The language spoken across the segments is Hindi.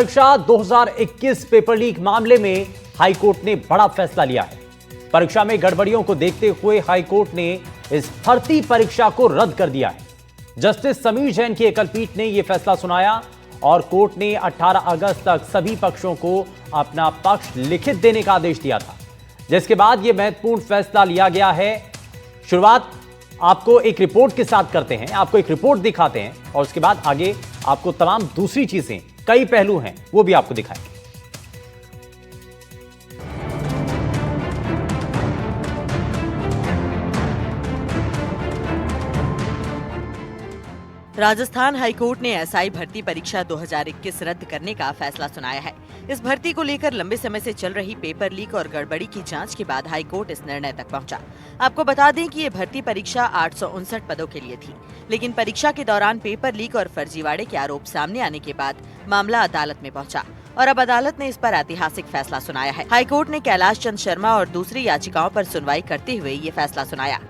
परीक्षा 2021 पेपर लीक मामले में हाईकोर्ट ने बड़ा फैसला लिया है। परीक्षा में गड़बड़ियों को देखते हुए हाईकोर्ट ने इस भर्ती परीक्षा को रद्द कर दिया है। जस्टिस समीर जैन की एकल पीठ ने यह फैसला सुनाया और कोर्ट ने 18 अगस्त तक सभी पक्षों को अपना पक्ष लिखित देने का आदेश दिया था, जिसके बाद यह महत्वपूर्ण फैसला लिया गया है। शुरुआत आपको एक रिपोर्ट के साथ करते हैं, आपको एक रिपोर्ट दिखाते हैं और उसके बाद आगे आपको तमाम दूसरी चीजें, कई पहलू हैं, वो भी आपको दिखाएंगे। राजस्थान हाईकोर्ट ने एसआई भर्ती परीक्षा 2021 रद्द करने का फैसला सुनाया है। इस भर्ती को लेकर लंबे समय से चल रही पेपर लीक और गड़बड़ी की जांच के बाद हाईकोर्ट इस निर्णय तक पहुंचा। आपको बता दें कि ये भर्ती परीक्षा 859 पदों के लिए थी, लेकिन परीक्षा के दौरान पेपर लीक और फर्जीवाड़े के आरोप सामने आने के बाद मामला अदालत में पहुंचा और अब अदालत ने इस पर ऐतिहासिक फैसला सुनाया है। हाईकोर्ट ने कैलाश चंद शर्मा और दूसरी याचिकाओं पर सुनवाई करते हुए ये फैसला सुनाया।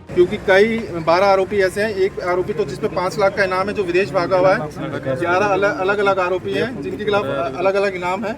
क्योंकि कई 12 आरोपी ऐसे हैं, एक आरोपी तो जिसपे 5 लाख का इनाम है जो विदेश भागा हुआ है, 11 अलग अलग आरोपी हैं जिनके खिलाफ अलग अलग इनाम है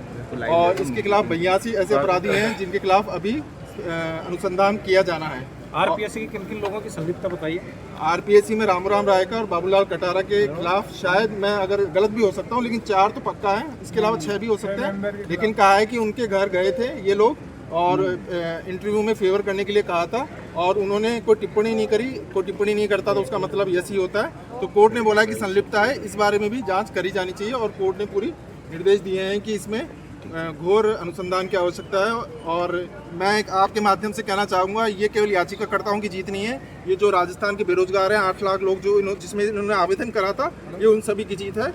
और इसके खिलाफ 82 ऐसे अपराधी हैं जिनके खिलाफ अभी अनुसंधान किया जाना है। आरपीएससी के किन लोगों की संलिप्तता बताइए। आरपीएससी में रामूराम रायका और बाबूलाल कटारा के खिलाफ शायद, मैं अगर गलत भी हो सकता हूँ, लेकिन 4 तो पक्का है, इसके अलावा 6 भी हो सकते हैं। लेकिन कहा है कि उनके घर गए थे ये लोग और इंटरव्यू में फेवर करने के लिए कहा था और उन्होंने कोई टिप्पणी नहीं करी। कोई टिप्पणी नहीं करता तो उसका मतलब यस ही होता है। तो कोर्ट ने बोला कि संलिप्तता है, इस बारे में भी जांच करी जानी चाहिए और कोर्ट ने पूरी निर्देश दिए हैं कि इसमें घोर अनुसंधान की आवश्यकता है। और मैं आपके माध्यम से कहना चाहूँगा, ये केवल याचिकाकर्ताओं की जीत नहीं है, ये जो राजस्थान के बेरोजगार हैं 8 लाख लोग जो जिसमें इन्होंने आवेदन करा था, ये उन सभी की जीत है।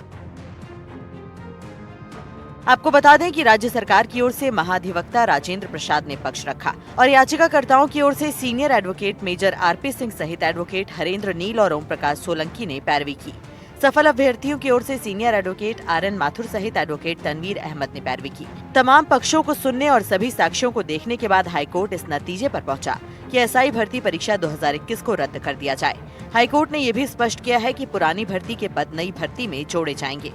आपको बता दें कि राज्य सरकार की ओर से महाधिवक्ता राजेंद्र प्रसाद ने पक्ष रखा और याचिकाकर्ताओं की ओर से senior advocate major RP Singh सहित एडवोकेट हरेंद्र नील और ओम प्रकाश सोलंकी ने पैरवी की। सफल अभ्यर्थियों की ओर से सीनियर एडवोकेट आरएन माथुर सहित एडवोकेट तनवीर अहमद ने पैरवी की। तमाम पक्षों को सुनने और सभी साक्ष्यों को देखने के बाद हाईकोर्ट इस नतीजे पर पहुंचा कि एसआई भर्ती परीक्षा 2021 को रद्द कर दिया जाए। हाईकोर्ट ने यह भी स्पष्ट किया है कि पुरानी भर्ती के पद नई भर्ती में जोड़े जाएंगे।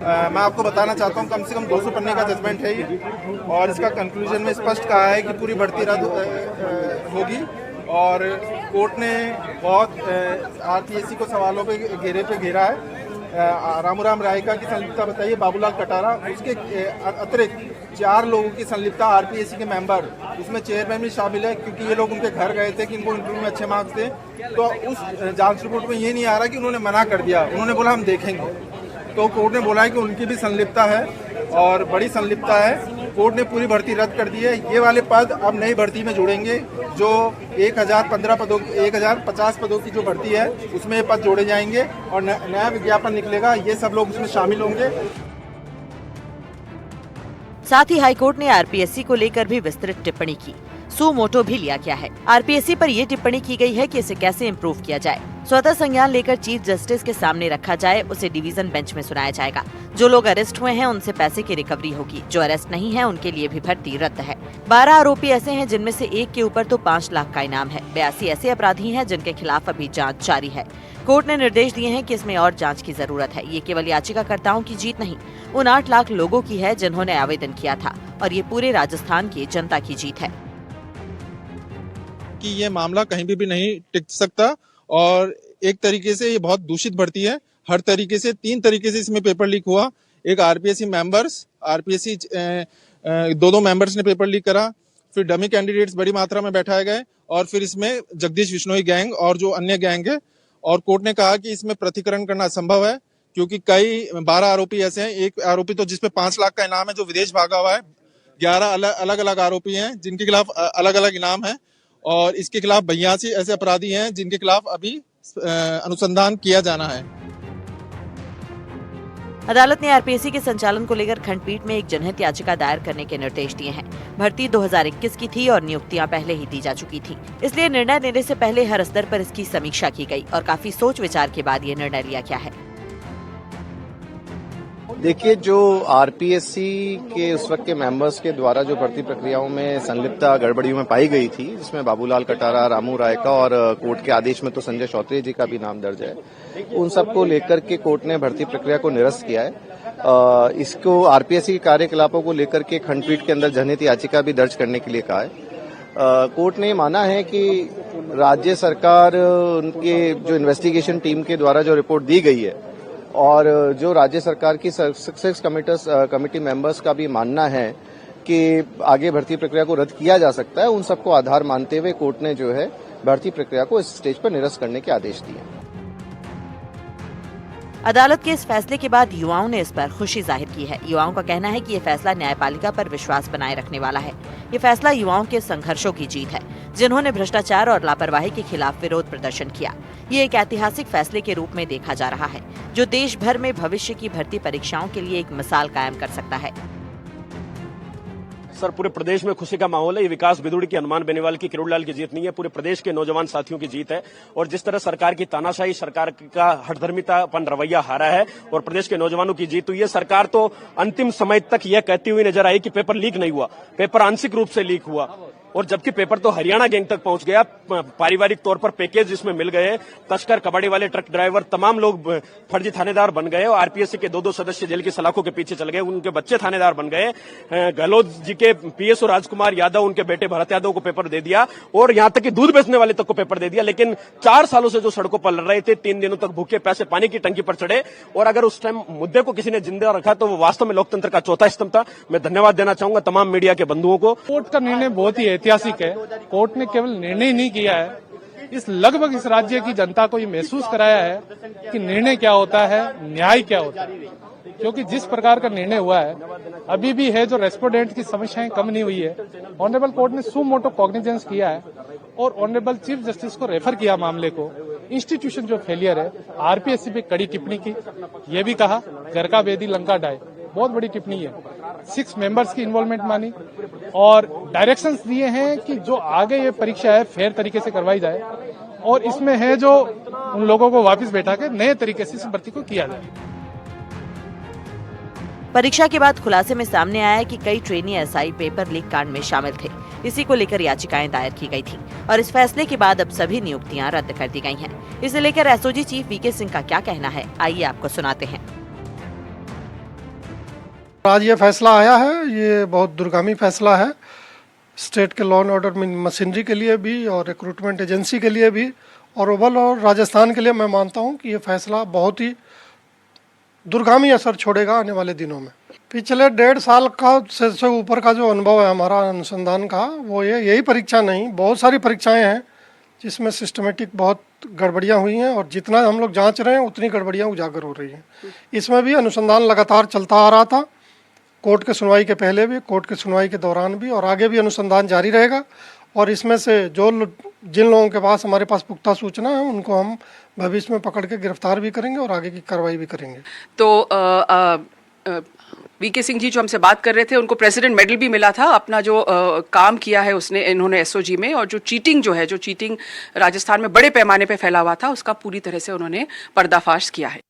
मैं आपको बताना चाहता हूँ, कम से कम 200 पन्ने का जजमेंट है ये और इसका कंक्लूजन में स्पष्ट कहा है कि पूरी भर्ती रद्द होगी और कोर्ट ने बहुत आरपीएससी को सवालों पे घेरा है। रामूराम रायका की संलिप्तता बताइए, बाबूलाल कटारा, उसके अतिरिक्त 4 लोगों की संलिप्तता आरपीएससी के मेंबर, उसमें चेयरमैन भी शामिल है क्योंकि ये लोग उनके घर गए थे कि इनको इंटरव्यू में अच्छे मार्क्स थे। तो उस जांच रिपोर्ट में ये नहीं आ रहा कि उन्होंने मना कर दिया, उन्होंने बोला हम देखेंगे। तो कोर्ट ने बोला है कि उनकी भी संलिप्तता है और बड़ी संलिप्तता है। कोर्ट ने पूरी भर्ती रद्द कर दी है। ये वाले पद अब नई भर्ती में जुड़ेंगे, जो 1015 पदों 1050 पदों की जो भर्ती है उसमें ये पद जोड़े जाएंगे और नया विज्ञापन निकलेगा, ये सब लोग उसमें शामिल होंगे। साथ ही हाईकोर्ट ने आरपीएससी को लेकर भी विस्तृत टिप्पणी की। सू मोटो भी लिया गया है। आरपीएससी पर यह टिप्पणी की गई है कि इसे कैसे इम्प्रूव किया जाए। स्वतः संज्ञान लेकर चीफ जस्टिस के सामने रखा जाए, उसे डिवीजन बेंच में सुनाया जाएगा। जो लोग अरेस्ट हुए हैं उनसे पैसे की रिकवरी होगी, जो अरेस्ट नहीं है उनके लिए भी भर्ती रद्द है। 12 आरोपी ऐसे हैं जिनमें से एक के ऊपर तो 5 लाख का इनाम है। 82 ऐसे अपराधी हैं जिनके खिलाफ अभी जाँच जारी है। कोर्ट ने निर्देश दिए हैं कि इसमें और जांच की जरूरत है। ये केवल याचिकाकर्ताओं की जीत नहीं, उन 8 लाख लोगों की है जिन्होंने आवेदन किया था और ये पूरे राजस्थान की जनता की जीत है कि ये मामला कहीं भी नहीं टिक सकता और एक तरीके से ये बहुत दूषित भर्ती है। हर तरीके से 3 तरीके से इसमें पेपर लीक हुआ। एक आरपीएससी दो मेंबर्स ने पेपर लीक करा, फिर डमी कैंडिडेट्स बड़ी मात्रा में बैठाए गए और फिर इसमें जगदीश बिश्नोई गैंग और जो अन्य गैंग है। और कोर्ट ने कहा कि इसमें प्रतिकरण करना असंभव है क्योंकि कई 12 आरोपी ऐसे हैं, एक आरोपी तो जिसपे 5 लाख का इनाम है जो विदेश भागा हुआ है, 11 अलग अलग आरोपी हैं जिनके खिलाफ अलग अलग इनाम है और इसके खिलाफ 82 ऐसे अपराधी हैं जिनके खिलाफ अभी अनुसंधान किया जाना है। अदालत ने आरपीएससी के संचालन को लेकर खंडपीठ में एक जनहित याचिका दायर करने के निर्देश दिए हैं। भर्ती 2021 की थी और नियुक्तियां पहले ही दी जा चुकी थी, इसलिए निर्णय लेने से पहले हर स्तर पर इसकी समीक्षा की गई और काफी सोच विचार के बाद ये निर्णय लिया गया है। देखिए, जो आरपीएससी के उस वक्त के मेंबर्स के द्वारा जो भर्ती प्रक्रियाओं में संलिप्तता गड़बड़ियों में पाई गई थी, जिसमें बाबूलाल कटारा, रामू राय का और कोर्ट के आदेश में तो संजय चौधरी जी का भी नाम दर्ज है, उन सबको लेकर के कोर्ट ने भर्ती प्रक्रिया को निरस्त किया है। इसको आरपीएससी के कार्यकलापों को लेकर के खंडपीठ के अंदर जनहित याचिका भी दर्ज करने के लिए कहा है। कोर्ट ने माना है कि राज्य सरकार उनके जो इन्वेस्टिगेशन टीम के द्वारा जो रिपोर्ट दी गई है और जो राज्य सरकार की 6 कमेटी मेंबर्स का भी मानना है कि आगे भर्ती प्रक्रिया को रद्द किया जा सकता है, उन सबको आधार मानते हुए कोर्ट ने जो है भर्ती प्रक्रिया को इस स्टेज पर निरस्त करने के आदेश दिए। अदालत के इस फैसले के बाद युवाओं ने इस पर खुशी जाहिर की है। युवाओं का कहना है कि ये फैसला न्यायपालिका पर विश्वास बनाए रखने वाला है। ये फैसला युवाओं के संघर्षों की जीत है, जिन्होंने भ्रष्टाचार और लापरवाही के खिलाफ विरोध प्रदर्शन किया। ये एक ऐतिहासिक फैसले के रूप में देखा जा रहा है, जो देश भर में भविष्य की भर्ती परीक्षाओं के लिए एक मिसाल कायम कर सकता है। सर, पूरे प्रदेश में खुशी का माहौल है। ये विकास बिदुड़ी की, हनुमान बेनीवाल की, किरोड़लाल की जीत नहीं है, पूरे प्रदेश के नौजवान साथियों की जीत है। और जिस तरह सरकार की तानाशाही, सरकार का हठधर्मितापन रवैया हारा है और प्रदेश के नौजवानों की जीत हुई है। सरकार तो अंतिम समय तक यह कहती हुई नजर आई कि पेपर लीक नहीं हुआ, पेपर आंशिक रूप से लीक हुआ, और जबकि पेपर तो हरियाणा गैंग तक पहुंच गया। पारिवारिक तौर पर पैकेज जिसमें मिल गए, तस्कर, कबाड़ी वाले, ट्रक ड्राइवर, तमाम लोग फर्जी थानेदार बन गए और आरपीएससी के 2-2 सदस्य जेल की सलाखों के पीछे चल गए, उनके बच्चे थानेदार बन गए। गहलोत जी के पीएसओ राजकुमार यादव, उनके बेटे भरत यादव को पेपर दे दिया और यहां तक कि दूध बेचने वाले तक को पेपर दे दिया। लेकिन 4 सालों से जो सड़कों पर लड़ रहे थे, 3 दिनों तक भूखे प्यासे पानी की टंकी पर चढ़े, और अगर उस टाइम मुद्दे को किसी ने जिंदा रखा तो वो वास्तव में लोकतंत्र का चौथा स्तंभ था। मैं धन्यवाद देना चाहूंगा तमाम मीडिया के बंधुओं को। कोर्ट का निर्णय बहुत ही ऐतिहासिक है। कोर्ट ने केवल निर्णय ही नहीं किया है, लगभग इस राज्य की जनता को ये महसूस कराया है कि निर्णय क्या होता है, न्याय क्या होता है। क्योंकि जिस प्रकार का निर्णय हुआ है, अभी भी है जो रेस्पोंडेंट की समस्याएं कम नहीं हुई है। ऑनरेबल कोर्ट ने सू मोटो कॉग्निजेंस किया है और ऑनरेबल चीफ जस्टिस को रेफर किया मामले को। इंस्टीट्यूशन जो फेलियर है, आरपीएससी पे कड़ी टिप्पणी की, ये भी कहा घर का बेदी लंका डाय, बहुत बड़ी टिप्पणी है। 6 मेंबर्स की इन्वॉल्वमेंट मानी और डायरेक्शंस दिए हैं कि जो आगे ये परीक्षा है फेयर तरीके से करवाई जाए, और इसमें है जो उन लोगों को वापस बैठा के नए तरीके से इस भर्ती को किया जाए। परीक्षा के बाद खुलासे में सामने आया है कि कई ट्रेनी एसआई पेपर लीक कांड में शामिल थे। इसी को लेकर याचिकाएं दायर की गई थी और इस फैसले के बाद अब सभी नियुक्तियां रद्द कर दी गई हैं। इसे लेकर एसओजी चीफ वीके सिंह का क्या कहना है, आइए आपको सुनाते हैं। आज ये फैसला आया है, ये बहुत दूरगामी फैसला है स्टेट के लॉ एंड ऑर्डर मशीनरी के लिए भी और रिक्रूटमेंट एजेंसी के लिए भी, और ओवल और राजस्थान के लिए। मैं मानता हूँ कि ये फैसला बहुत ही दूरगामी असर छोड़ेगा आने वाले दिनों में। पिछले 1.5 साल का से ऊपर का जो अनुभव है हमारा अनुसंधान का, वो यही परीक्षा नहीं, बहुत सारी परीक्षाएं हैं जिसमें सिस्टमेटिक बहुत गड़बड़ियां हुई हैं, और जितना हम लोग जांच रहे हैं उतनी गड़बड़ियां उजागर हो रही हैं। इसमें भी अनुसंधान लगातार चलता आ रहा था, कोर्ट के सुनवाई के पहले भी, कोर्ट के सुनवाई के दौरान भी, और आगे भी अनुसंधान जारी रहेगा। और इसमें से जिन लोगों के पास हमारे पास पुख्ता सूचना है, उनको हम भविष्य में पकड़ के गिरफ्तार भी करेंगे और आगे की कार्रवाई भी करेंगे। तो वीके सिंह जी जो हमसे बात कर रहे थे, उनको प्रेसिडेंट मेडल भी मिला था। अपना जो काम किया है इन्होंने एसओजी में, और जो चीटिंग राजस्थान में बड़े पैमाने पे फैला हुआ था, उसका पूरी तरह से उन्होंने पर्दाफाश किया है।